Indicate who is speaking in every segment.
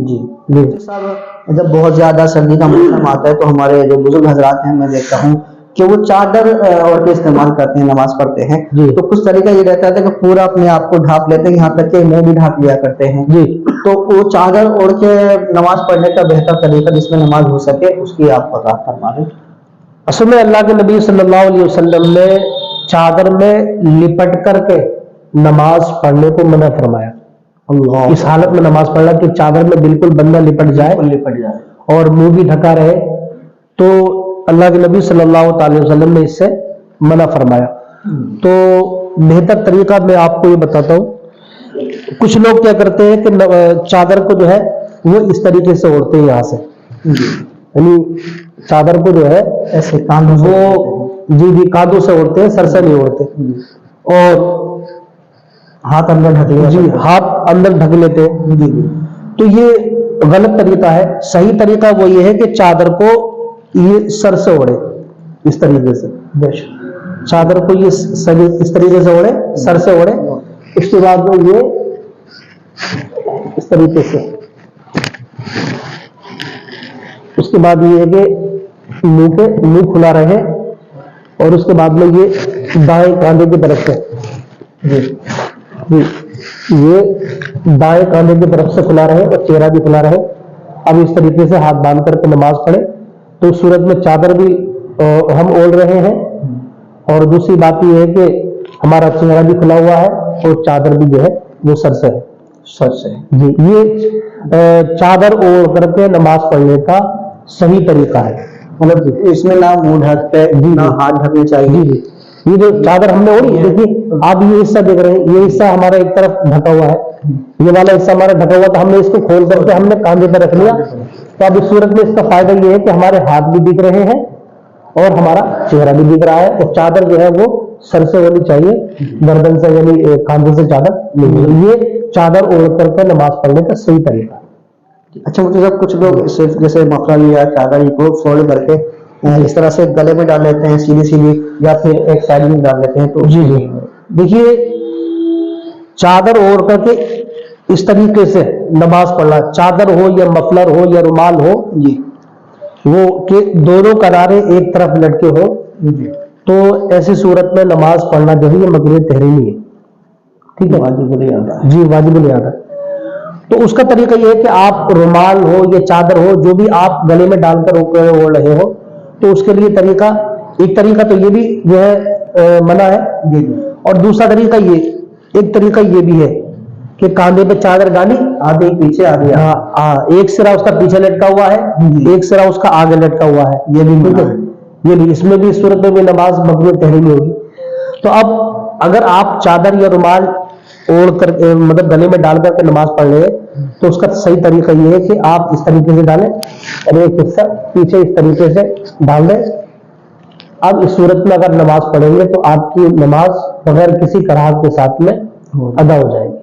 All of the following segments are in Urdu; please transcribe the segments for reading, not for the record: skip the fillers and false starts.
Speaker 1: جی
Speaker 2: جی
Speaker 1: صاحب جب بہت زیادہ سردی کا موسم آتا ہے تو ہمارے جو بزرگ حضرات ہیں میں دیکھتا ہوں کہ وہ چادر اوڑھ کے استعمال کرتے ہیں، نماز پڑھتے ہیں.
Speaker 2: جی
Speaker 1: تو کچھ طریقہ یہ رہتا تھا کہ پورا اپنے آپ کو ڈھانپ لیتے ہیں، یہاں تک کہ منہ بھی ڈھانپ لیا کرتے ہیں.
Speaker 2: جی
Speaker 1: تو وہ چادر اوڑھ کے نماز پڑھنے کا بہتر طریقہ جس میں نماز ہو سکے اس کی آپ وضاحت فرما دیں.
Speaker 2: اصل میں اللہ کے نبی صلی اللہ علیہ وسلم نے چادر میں لپٹ کر کے نماز پڑھنے کو منع فرمایا.
Speaker 1: اللہ
Speaker 2: اس حالت میں نماز پڑھنا کہ چادر میں بالکل بندہ لپٹ جائے
Speaker 1: لپٹ جائے.
Speaker 2: اور منہ بھی ڈھکا رہے، تو اللہ کے نبی صلی اللہ تعالی وسلم نے اس سے منع فرمایا. تو بہتر طریقہ میں آپ کو یہ بتاتا ہوں. کچھ لوگ کیا کرتے ہیں کہ چادر کو جو ہے وہ اس طریقے سے اوڑھتے ہیں یہاں سے، یعنی چادر کو جو ہے
Speaker 1: ایسے کاندھوں سے
Speaker 2: وہ جی کاندھوں سے اوڑھتے ہیں، سر سے نہیں اوڑھتے. اور
Speaker 1: ہاتھ اندر ڈھک لیا.
Speaker 2: جی ہاتھ اندر ڈھک لیتے ہیں.
Speaker 1: جی جی
Speaker 2: تو یہ غلط طریقہ ہے. صحیح طریقہ وہ یہ ہے کہ چادر کو یہ سر سے اوڑھے اس طریقے سے. چادر کو یہ اس طریقے سے اوڑھے، سر سے اوڑھے. اس کے بعد میں یہ اس طریقے سے، اس کے بعد یہ ہے کہ منہ کھلا رہے اور اس کے بعد میں یہ دائیں کاندھے کی طرف سے جی یہ دائیں کاندھے کی طرف سے کھلا رہے اور چہرہ بھی کھلا رہے. اب اس طریقے سے ہاتھ باندھ کر کے نماز پڑھے تو اس صورت میں چادر بھی ہم اوڑھ رہے ہیں، اور دوسری بات یہ ہے کہ ہمارا چہرہ بھی کھلا ہوا ہے اور چادر بھی جو ہے وہ سر سے ہے.
Speaker 1: سر سے
Speaker 2: جی یہ چادر اوڑھ کر کے نماز پڑھنے کا صحیح طریقہ ہے.
Speaker 1: مطلب اس میں نہ منہ ڈھکتے نہ ہاتھ ڈھکنے چاہیے.
Speaker 2: جی یہ جو چادر ہم نے اوڑھی، دیکھیے آپ یہ حصہ دیکھ رہے ہیں، یہ حصہ ہمارا ایک طرف ڈھکا ہوا ہے، یہ والا حصہ ہمارا ڈھکا ہوا تھا. ہم نے اس کو کھول کر کے ہم نے کاندھے پر رکھ لیا. تو اب اس صورت میں اس کا فائدہ یہ ہے کہ ہمارے ہاتھ بھی دکھ رہے ہیں اور ہمارا چہرہ بھی دکھ رہا ہے. اور چادر جو ہے وہ سر سے ہونی چاہیے، گردن سے یعنی کاندھے سے چادر نہیں. یہ چادر اوڑھ کر کے نماز پڑھنے کا صحیح طریقہ ہے.
Speaker 1: اچھا مجھے جب کچھ لوگ صرف جیسے مفلر یا چادر کو فولڈ کر کے اس طرح سے گلے میں ڈال لیتے ہیں سیدھی یا پھر ایک سائڈ میں ڈال لیتے ہیں، تو
Speaker 2: جی دیکھیے چادر اوڑھ کر کے اس طریقے سے نماز پڑھنا، چادر ہو یا مفلر ہو یا رومال ہو
Speaker 1: جی
Speaker 2: وہ کہ دونوں کنارے ایک طرف لٹکے ہو، تو ایسی صورت میں نماز پڑھنا جو ہے یہ مکروہ تحریمی ہے. ٹھیک ہے،
Speaker 1: واجب الادا.
Speaker 2: جی واجب الادا. تو اس کا طریقہ یہ ہے کہ آپ رومال ہو یا چادر ہو جو بھی آپ گلے میں ڈال کر اوڑھ رہے ہو، تو اس کے لیے طریقہ ایک طریقہ تو یہ بھی جو ہے منع ہے. اور دوسرا طریقہ ایک طریقہ یہ بھی ہے کہ کاندھے پہ چادر ڈالی،
Speaker 1: آدھے پیچھے آدھے
Speaker 2: ایک سرا اس کا پیچھے لٹکا ہوا ہے، ایک سرا اس کا آگے لٹکا ہوا ہے. یہ بھی ٹھیک ہے، یہ بھی اس میں بھی اس صورت میں بھی نماز مکروہ تحریمی ہوگی. تو اب اگر آپ چادر یا رومال اوڑھ کر مطلب گلے میں ڈال کر کے نماز پڑھ رہے ہیں تو اس کا صحیح طریقہ یہ ہے کہ آپ اس طریقے سے ڈالیں اور ایک حصہ پیچھے اس طریقے سے ڈال دیں. اب اس صورت میں اگر نماز پڑھیں گے تو آپ کی نماز بغیر کسی کراہت کے ساتھ میں ادا ہو جائے گی.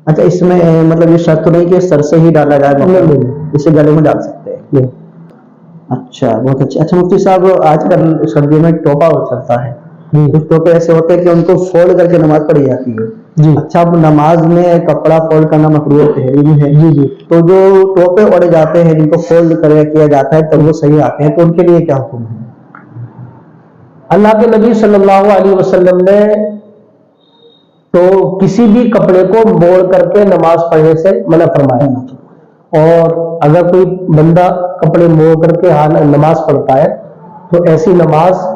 Speaker 1: اچھا اس میں مطلب یہ شرط تو نہیں کہ سر سے ہی ڈالا جائے، اسے گلے میں ڈال سکتے ہیں. اچھا بہت اچھا. اچھا مفتی صاحب آج کل سردیوں میں ٹوپا چلتا ہے، کچھ ٹوپے ایسے ہوتے ہیں کہ ان کو فولڈ کر کے نماز پڑھی جاتی ہے.
Speaker 2: جی
Speaker 1: اچھا اب نماز میں کپڑا فولڈ کرنا مکروہ تحریمی ہے.
Speaker 2: جی جی
Speaker 1: تو جو ٹوپے اوڑھے جاتے ہیں جن کو فولڈ کیا جاتا ہے تب وہ صحیح آتے ہیں، تو ان کے لیے کیا حکم ہے؟
Speaker 2: اللہ کے نبی صلی اللہ علیہ وسلم نے تو کسی بھی کپڑے کو موڑ کر کے نماز پڑھنے سے منع فرمایا. اور اگر کوئی بندہ کپڑے موڑ کر کے نماز پڑھتا ہے تو ایسی نماز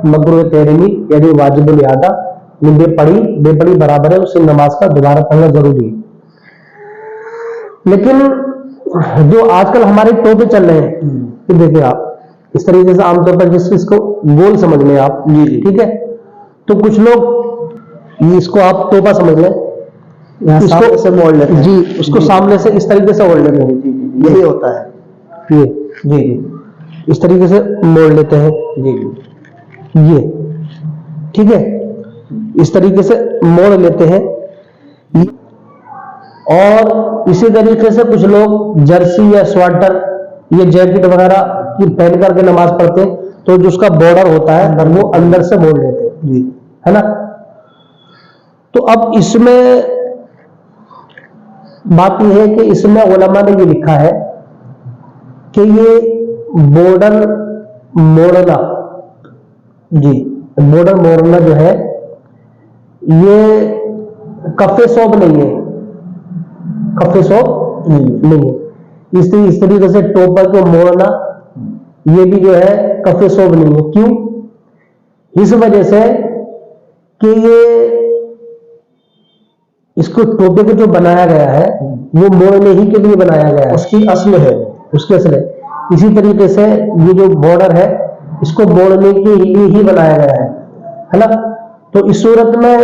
Speaker 2: مکروہ تحریمی یعنی واجب الادا، بے پڑھی برابر ہے، اسے نماز کا دوبارہ پڑھنا ضروری ہے. لیکن جو آج کل ہمارے ٹوپے چل رہے ہیں کہ دیکھیں آپ اس طریقے سے عام طور پر جس کو گول سمجھ لیں آپ، ٹھیک ہے، تو کچھ لوگ اس کو آپ ٹوپا سمجھ لیں، اس کو
Speaker 1: سے موڑ لیتے ہیں.
Speaker 2: جی اس کو سامنے سے اس طریقے سے اوڑھ لیتے ہیں.
Speaker 1: یہی ہوتا ہے.
Speaker 2: جی اس طریقے سے موڑ لیتے ہیں. یہ ٹھیک ہے، اس طریقے سے موڑ لیتے ہیں. اور اسی طریقے سے کچھ لوگ جرسی یا سویٹر یا جیکٹ وغیرہ کی پہن کر کے نماز پڑھتے ہیں تو جو اس کا بارڈر ہوتا ہے وہ اندر سے موڑ لیتے ہیں. ہے نا. تو اب اس میں بات یہ ہے کہ اس میں علماء نے یہ لکھا ہے کہ یہ بورڈر موڑنا، جی بورڈر موڑنا جو ہے یہ کف صوب نہیں ہے، کف صوب نہیں ہے. اس طریقے سے ٹوپا کو موڑنا یہ بھی جو ہے کف صوب نہیں ہے. کیوں؟ اس وجہ سے کہ یہ اس کو ٹوپے کو جو بنایا گیا ہے وہ موڑنے ہی کے لیے بنایا گیا ہے، اس کی اصل ہے، اس کے اصل ہے. اسی طریقے سے یہ جو بارڈر ہے اس کو موڑنے کے لیے ہی بنایا گیا ہے نا. تو اس صورت میں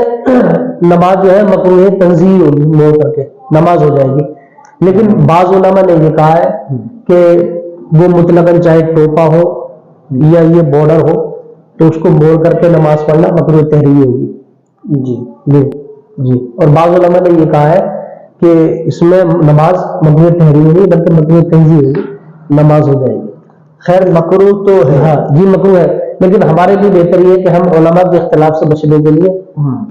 Speaker 2: نماز جو ہے مکروہ تنزیہی ہوگی، موڑ کر کے نماز ہو جائے گی. لیکن بعض علماء نے یہ کہا ہے کہ وہ مطلقاً چاہے ٹوپا ہو یا یہ بارڈر ہو تو اس کو موڑ کر کے نماز پڑھنا مکروہ تحریمی ہوگی. جی جی جی. اور بعض علماء نے یہ کہا ہے کہ اس میں نماز مکروہ تحریمی نہیں بلکہ مکروہ تنزیہی ہوگی، نماز ہو جائے گی. خیر مکروہ تو ہے، ہاں جی مکروہ ہے، لیکن ہمارے لیے بہتر یہ ہے کہ ہم علماء کے اختلاف سے بچنے کے لیے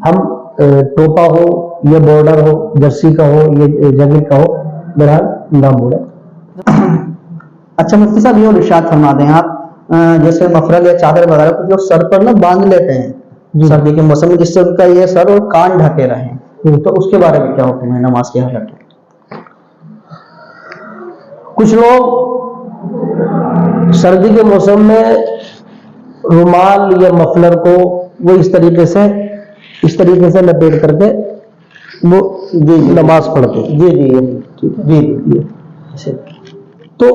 Speaker 2: ہم ٹوپا ہو یا بارڈر ہو، جرسی کا ہو یا جیکٹ کا ہو، بہرحال نہ موڑے.
Speaker 1: اچھا مفتی صاحب یہ ارشاد فرما دیں آپ، جیسے مفرل یا چادر وغیرہ کو جو سر پر نہ باندھ لیتے ہیں سردی کے موسم میں جس سے ان کا یہ سر اور کان ڈھکے رہیں، تو اس کے بارے میں کیا حکم ہے نماز کے حالت میں؟
Speaker 2: کچھ لوگ سردی کے موسم میں رومال یا مفلر کو وہ اس طریقے سے لپیٹ کر کے وہ نماز پڑھتے. جی. تو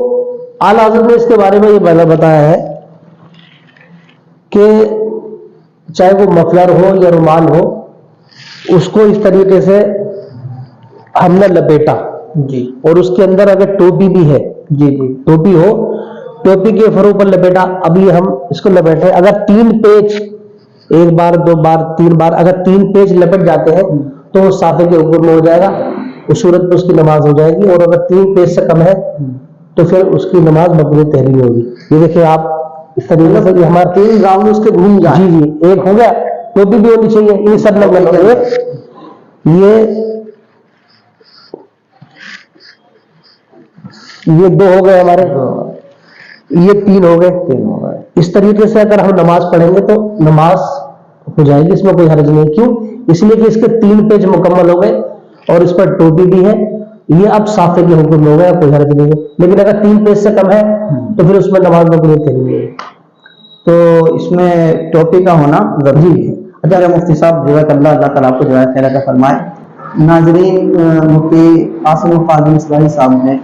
Speaker 2: اعلیٰ حضرت نے اس کے بارے میں یہ پہلے بتایا ہے کہ چاہے وہ مفلر ہو یا رومال ہو اس کو اس طریقے سے ہم نے لپیٹا جی، اور اس کے اندر اگر ٹوپی بھی ہے جی ٹوپی ہو، ٹوپی کے فرو پر لپیٹا. ابھی ہم اس کو لپیٹے، اگر 3 پیچ، 1 بار 2 بار 3 بار اگر 3 پیچ لپٹ جاتے ہیں تو وہ صافے کے اوپر میں ہو جائے گا، اس صورت میں اس کی نماز ہو جائے گی. اور اگر 3 پیچ سے کم ہے تو پھر اس کی نماز مکروہ تحریمی ہوگی. یہ دیکھیں آپ اس طریقے سے ہمارے 3 راؤنڈ اس کے گھوم جائیں. جی ایک ہو گیا، ٹوپی بھی ہونی چاہیے، یہ سب لگ یہ 2 ہو گئے ہمارے، یہ 3 ہو گئے. اس طریقے سے اگر ہم نماز پڑھیں گے تو نماز ہو جائے گی، اس میں کوئی حرج نہیں. کیوں؟ اس لیے کہ اس کے 3 پیج مکمل ہو گئے اور اس پر ٹوپی بھی ہے، یہ اب صافے کے حکم میں ہو گیا، کوئی حرج نہیں ہے. لیکن اگر 3 پیج سے کم ہے تو پھر اس میں نماز مکروہ تحریمی ہے.
Speaker 1: تو اس میں ٹوپی کا ہونا ضروری ہے. اچھا مفتی صاحب جزاک اللہ، اللہ تعالیٰ آپ کو جزائے خیر عطا فرمائے. ناظرین، مفتی قاسم القادری اصلاحی صاحب نے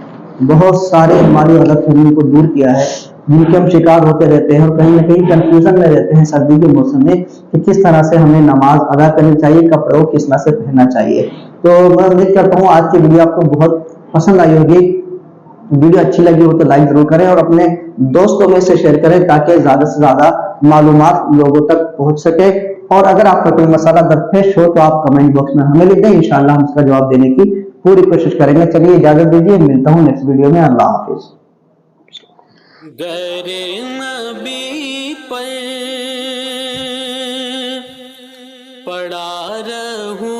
Speaker 1: بہت سارے ہماری غلط فہمیوں کو دور کیا ہے جن کے ہم شکار ہوتے رہتے ہیں اور کہیں نہ کہیں کنفیوژن میں رہتے ہیں سردی کے موسم میں کہ کس طرح سے ہمیں نماز ادا کرنی چاہیے، کپڑوں کو کس طرح سے پہننا چاہیے. تو میں امید کرتا ہوں آج کی ویڈیو آپ کو بہت پسند آئی ہوگی. ویڈیو اچھی لگی ہو تو لائک ضرور کریں اور اپنے دوستوں میں سے شیئر کریں تاکہ زیادہ سے زیادہ معلومات لوگوں تک پہنچ سکے. اور اگر آپ کا کوئی مسئلہ درپیش ہو تو آپ کمنٹ باکس میں ہمیں لکھ دیں، انشاءاللہ ہم اس کا جواب دینے کی پوری کوشش کریں گے. چلیے اجازت دیجیے، ملتا ہوں نیکسٹ ویڈیو میں. اللہ حافظ.
Speaker 3: در نبی پر پڑا رہوں